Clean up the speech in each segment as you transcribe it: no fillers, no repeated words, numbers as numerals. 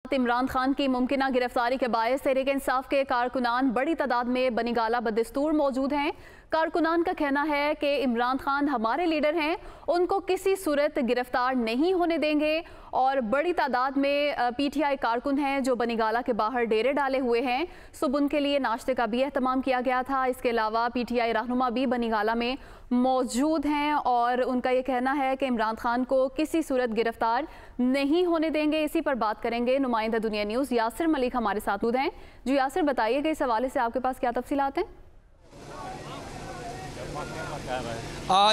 इमरान खान की मुमकिना गिरफ्तारी के बायस तहरीक इंसाफ के कारकुनान बड़ी तादाद में बनीगाला बदस्तूर मौजूद हैं। कारकुनान का कहना है कि इमरान खान हमारे लीडर हैं, उनको किसी सूरत गिरफ्तार नहीं होने देंगे और बड़ी तादाद में पीटीआई कारकुन हैं जो बनीगाला के बाहर डेरे डाले हुए हैं। सुबह उनके लिए नाश्ते का भी एहतमाम किया गया था। इसके अलावा पीटीआई रहनुमा भी बनीगाला में मौजूद हैं और उनका ये कहना है कि इमरान खान को किसी सूरत गिरफ्तार नहीं होने देंगे। इसी पर बात करेंगे नुमाइंदा दुनिया न्यूज़ यासिर मलिक हमारे साथ मौजूद हैं। जी यासिर, बताइएगा इस हवाले से आपके पास क्या तफसीलात हैं?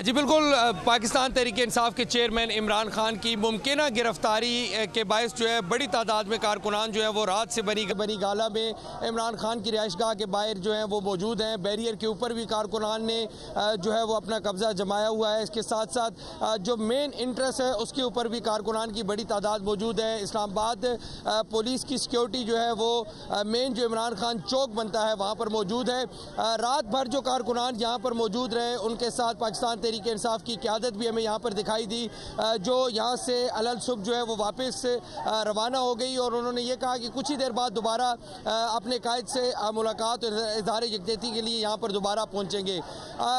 जी बिल्कुल, पाकिस्तान तहरीक इंसाफ के चेयरमैन इमरान खान की मुमकिना गिरफ्तारी के बायस जो है बड़ी तादाद में कारकुनान जो है वो रात से बनीगाला में इमरान खान की रिहाइशगाह के बाहर जो है वो मौजूद हैं। बैरियर के ऊपर भी कारकुनान ने जो है वो अपना कब्जा जमाया हुआ है। इसके साथ साथ जो मेन इंट्रेस्ट है उसके ऊपर भी कारकुनान की बड़ी तादाद मौजूद है। इस्लामाबाद पुलिस की सिक्योरिटी जो है वो मेन जो इमरान खान चौक बनता है वहाँ पर मौजूद है। रात भर जो कारकुनान यहाँ पर मौजूद रहे, उनके साथ पाकिस्तान तहरीक इंसाफ की क़यादत भी हमें यहाँ पर दिखाई दी, जो यहाँ से अलल सुबह जो है वो वापस रवाना हो गई और उन्होंने ये कहा कि कुछ ही देर बाद दोबारा अपने कायद से मुलाकात और इज़हार यकजहती के लिए यहाँ पर दोबारा पहुँचेंगे।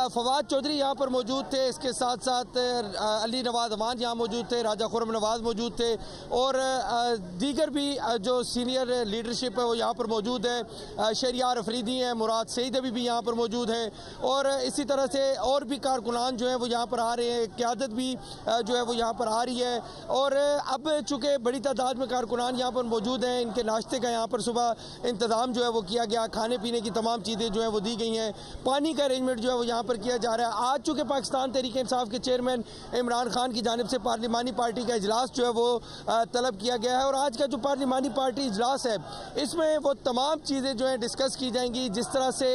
फवाद चौधरी यहाँ पर मौजूद थे, इसके साथ साथ अली नवाज अमान यहाँ मौजूद थे, राजा खुर्रम नवाज मौजूद थे और दीगर भी जो सीनियर लीडरशिप है वो यहाँ पर मौजूद है। शहरियार अफरीदी हैं, मुराद सईद अभी भी यहाँ पर मौजूद है और इसी तरह से और भी कारकुनान जो है वो यहाँ पर आ रहे हैं। क़यादत भी जो है वो यहाँ पर आ रही है और अब चूँकि बड़ी तादाद में कारकुनान यहाँ पर मौजूद हैं, इनके नाश्ते का यहाँ पर सुबह इंतज़ाम जो है वो किया गया, खाने पीने की तमाम चीज़ें जो है वो दी गई हैं, पानी का अरेंजमेंट जो है वो यहाँ पर किया जा रहा है। आज चूँकि पाकिस्तान तहरीक इंसाफ के चेयरमैन इमरान खान की जानिब से पार्लिमानी पार्टी का इजलास जो है वो तलब किया गया है और आज का जो पार्लिमानी पार्टी इजलास है इसमें वो तमाम चीज़ें जो है डिस्कस की जाएंगी। जिस तरह से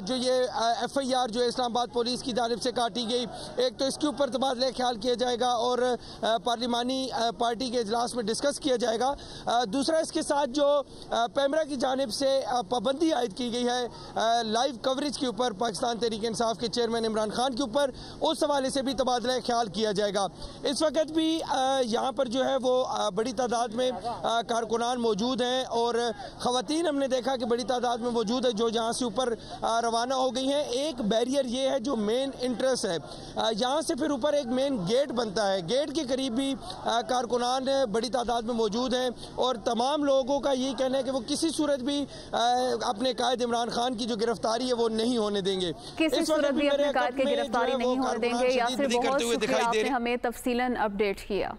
जो ये FIR जो है इस्लामाबाद पुलिस की जानिब से काटी गई, एक तो इसके ऊपर तबादला ख्याल किया जाएगा और पार्लिमानी पार्टी के इजलास में डिस्कस किया जाएगा। दूसरा, इसके साथ जो पैमरा की जानिब से पाबंदी आयद की गई है लाइव कवरेज के ऊपर पाकिस्तान तहरीक इंसाफ के चेयरमैन इमरान खान के ऊपर, उस हवाले से भी तबादला ख्याल किया जाएगा। इस वक्त भी यहाँ पर जो है वो बड़ी तादाद में कारकुनान मौजूद हैं और ख़वातीन हमने देखा कि बड़ी तादाद में मौजूद है जो यहाँ से ऊपर रवाना हो गई हैं। एक बैरियर ये है जो मेन इंट्रेस्ट है, यहाँ से फिर ऊपर एक मेन गेट बनता है, गेट के करीब भी कारकुनान बड़ी तादाद में मौजूद हैं और तमाम लोगों का यही कहना है कि वो किसी सूरत भी अपने कायद इमरान खान की जो गिरफ्तारी है वो नहीं होने देंगे, किसी सूरत भी अपने कायद की गिरफ्तारी नहीं होने देंगे। यासिर, बहुत शुक्रिया, आपने हमें तफसीलन अपडेट किया।